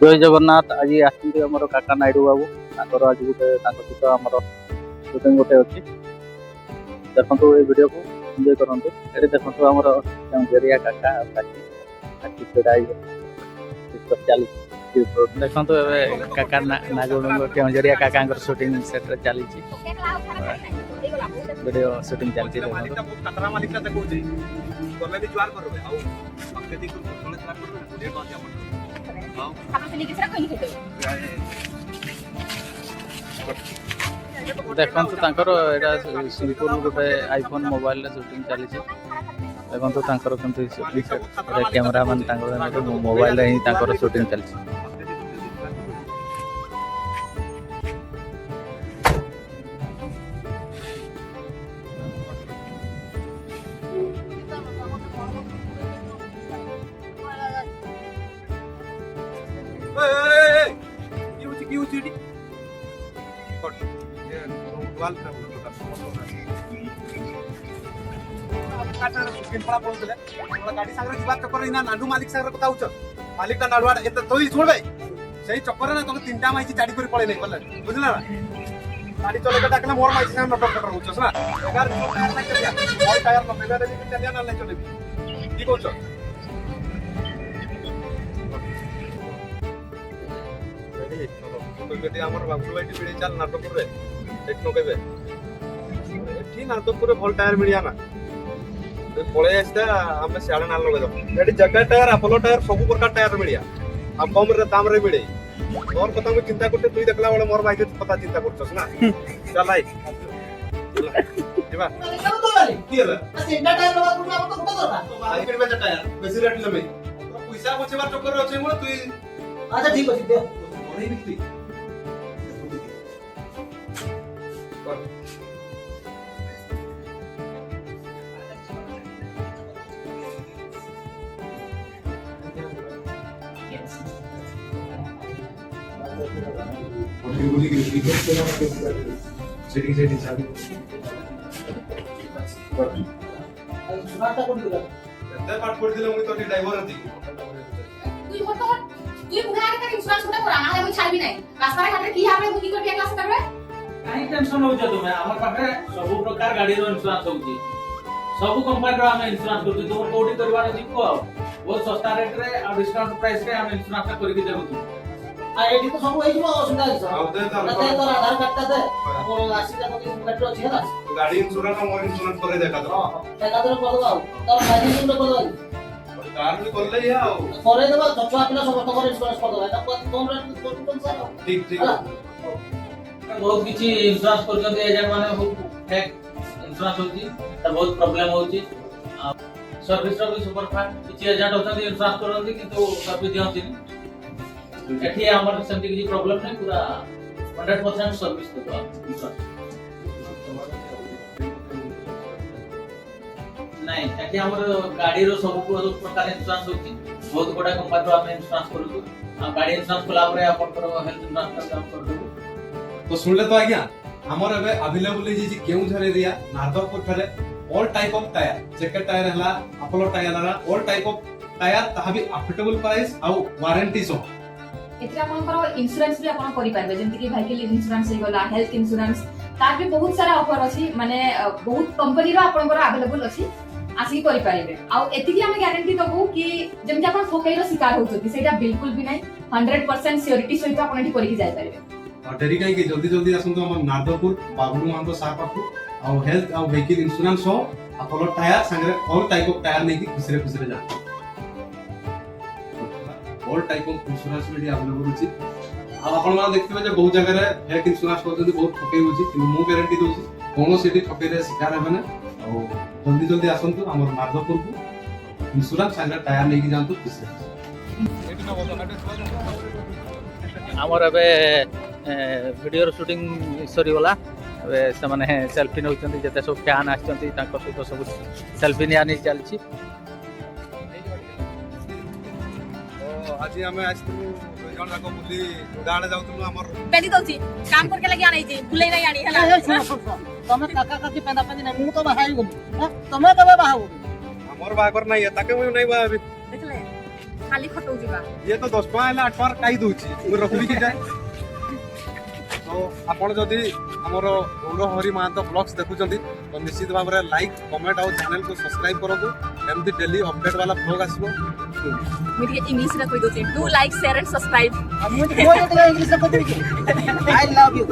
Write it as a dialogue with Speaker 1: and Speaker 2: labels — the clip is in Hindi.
Speaker 1: जय जगन्नाथ। आज आसती आम काका नायडू बाबू ताकर आज गोटे सहित आम शूटिंग गोटे अच्छी देखो ये वीडियो को एंजॉय करूँ। ये देखो आम जरिया काका चली देखो काका नागुड़ केजरिया काका शूटिंग सेट चली वीडियो शूटिंग चलती देखो सिंपल गोटे आईफोन मोबाइल शूटिंग चली देखो कैमरा मान मोबाइल ही शूटिंग चलती।
Speaker 2: गाड़ी सांगरे जीवा चक्कर इना नाडू मालिक सांगरे कथा उच मालिक ता नाडुआ एत तोई छोड़ भाई सही चक्कर ना तो तीनटा माइची चाडी करी पळे नहीं पले बुझला ना गाड़ी चले के डाकला मोर माइची सांग नटक नटक होचस ना एगार टायर ना चलिया और टायर न पेगा दे के चलिया ना नहीं चले ठीक होच रेडी तो बेटी हमर बाबू भाई टिपड़ी चल नाटक रे देख नो केबे एठी नाटक रे भल टायर मिलिया ना पळे आस्ता हम सियाडे नाल लगे दो एडी जगह टायर अपोलो टायर सब प्रकार टायर मिलिया अब कम रे दाम रे मिले और कथा में चिंता करते तुई देखला वाला मोर भाई के पता चिंता करछस ना चल आई जेबा की रे सेंटा टायर लगा तुम आप तो फटा दरबा आई के बेटा टायर बेसी रेट लेबे तो पैसा बचेबार चक्कर रे अछि मोर तुई अच्छा ठीक अछि दे नहीं बिकती सेटिंग चालू पाठ पढ़ दिले मुई तो ड्राइवर हती
Speaker 3: তুই হতো তুই বুঝা আগে ইন্স্যুরেন্স করে করা না আমি ছাড়বি নাই রাস্তায় ঘাটে কি হবে বুকিং করবি ক্লাস করবে
Speaker 4: কাই টেনশন হউছ তুমি আমার পাখে সব প্রকার গাড়ির ইন্স্যুরেন্স হউছি सब कंपनी रो हम इन्शुरेंस करती तुम कोठी करबार अछि को बहुत सस्ता रेट रे आ डिस्काउंट प्राइस रे हम इन्शुरेंस करके देबू
Speaker 5: आ एठी तो सब एठी असुविधा है
Speaker 2: अब दे तो
Speaker 5: तो आधार कार्ड ता दे और आसीदा तो मेट्रो अछि हला
Speaker 2: गाड़ी इंश्योरेंस मोर इंश्योरेंस करे देखा तो
Speaker 5: देखा तो कर दो तो लाइसेंस में कर दो
Speaker 2: कार भी कर ले या
Speaker 5: करे देबा छछुआ पिला सब कर इंश्योरेंस कर दो एटा कम रेट कौन सा
Speaker 2: ठीक ठीक
Speaker 4: बहुत किछि इन्शुरेंस करछन एजेंट माने फेक इन्शुरेंस होची त बहुत प्रॉब्लम होची सर्विस रो भी सुपर फास्ट किछि एजेंट होतन इन्शुरेंस करन किंतु सर्विस दियंती एठी हमर सेमति किछि प्रॉब्लम नै पूरा 100% सर्विस देबा नहीं एठी हमर गाड़ी रो सब प्रकार इन्शुरेंस होची बहुत बड़ा कंपनी रो हम इन्शुरेंस करू आ गाड़ी इन्शुरेंस कोला परे अपन को हेल्थ इन्शुरेंस काम कर देबो
Speaker 2: तो सुन ले तो आज्ञा हमर एबे अवेलेबल जे केउ झरे दिया नारदपुर ठरे all type of tyre jacket tyre हला अपोलो टायर हला ऑल टाइप ऑफ टायर तहाबी अफोर्डेबल प्राइस आ वारंटी सो
Speaker 3: एथरा आपनकर इंश्योरेंस भी आपन करि पारबे जेंति कि व्हीकल इंश्योरेंस हे गला हेल्थ इंश्योरेंस तार भी बहुत सारा ऑफर अछि माने बहुत कंपनी रो आपनकर अवेलेबल अछि आसी करि पारिबे आ एतिकी हम गारंटी दबो कि जेंति आपन ठोकै रो शिकार होछथि सेटा बिल्कुल भी नै 100% सियोरिटी सहित आपन एठी करि जाय पारिबे
Speaker 2: और डेरी काई के जल्दी जल्दी आसंतो हमर नारदपुर बाबुडू हम तो सार पाखु आ हेल्थ आ व्हीकल इंश्योरेंस हो अपोलो टायर संगे ऑल टाइप ऑफ टायर नहीं कि खुसरे खुसरे जा ऑल टाइप ऑफ इंश्योरेंस भी अवेलेबल अछि आ आपण मान देखथिबे जे बहुत जगह रे हेल्थ इंश्योरेंस करते बहुत ठकै होछि कि मु गारंटी दोछि कोनो सेठी ठकै रे शिकार हेबे ना आ जल्दी जल्दी आसंतो हमर नारदपुर को इंश्योरेंस संगे टायर नहीं कि जानतो खुसरे
Speaker 1: आमर एबे वीडियो शूटिंग सरीगला से मैंने सेल्फी नौ जिते सब फैन आसत सब सेल्फी निया नहीं चलती
Speaker 2: आज आम आसलु जन जाक बुली गाड़े जाउतलु हमर
Speaker 3: पेदी दउची काम करके लगी आनै छी बुलै नै आनी हला
Speaker 5: तमे काका काकी पेंदा पेंदी नै मु तो बाहाई गली तमे कबे बाहाऊ
Speaker 2: हमर बागर नै ताके मु नै बाबी
Speaker 3: देखले ଖାଲି ଖଟଉ ଯିବା
Speaker 2: ये तो 10 टका है 8 टका काई दूची मैं रखबी की जाए तो आपण जदि हमर गौर हरि महांत ब्लॉग्स देखुचंती तो निश्चित भाव में लाइक कमेंट और चैनल को सब्सक्राइब करंतु एमती डेली अपडेट वाला ब्लॉग आसीबो
Speaker 3: ମୁଁ ଟିକେ ଇଂଲିଶରେ କହି ଦଉଛି do like share and subscribe
Speaker 5: ମୁଁ ଇଂଲିଶ ରେ କହିଦେବି କି? I love you.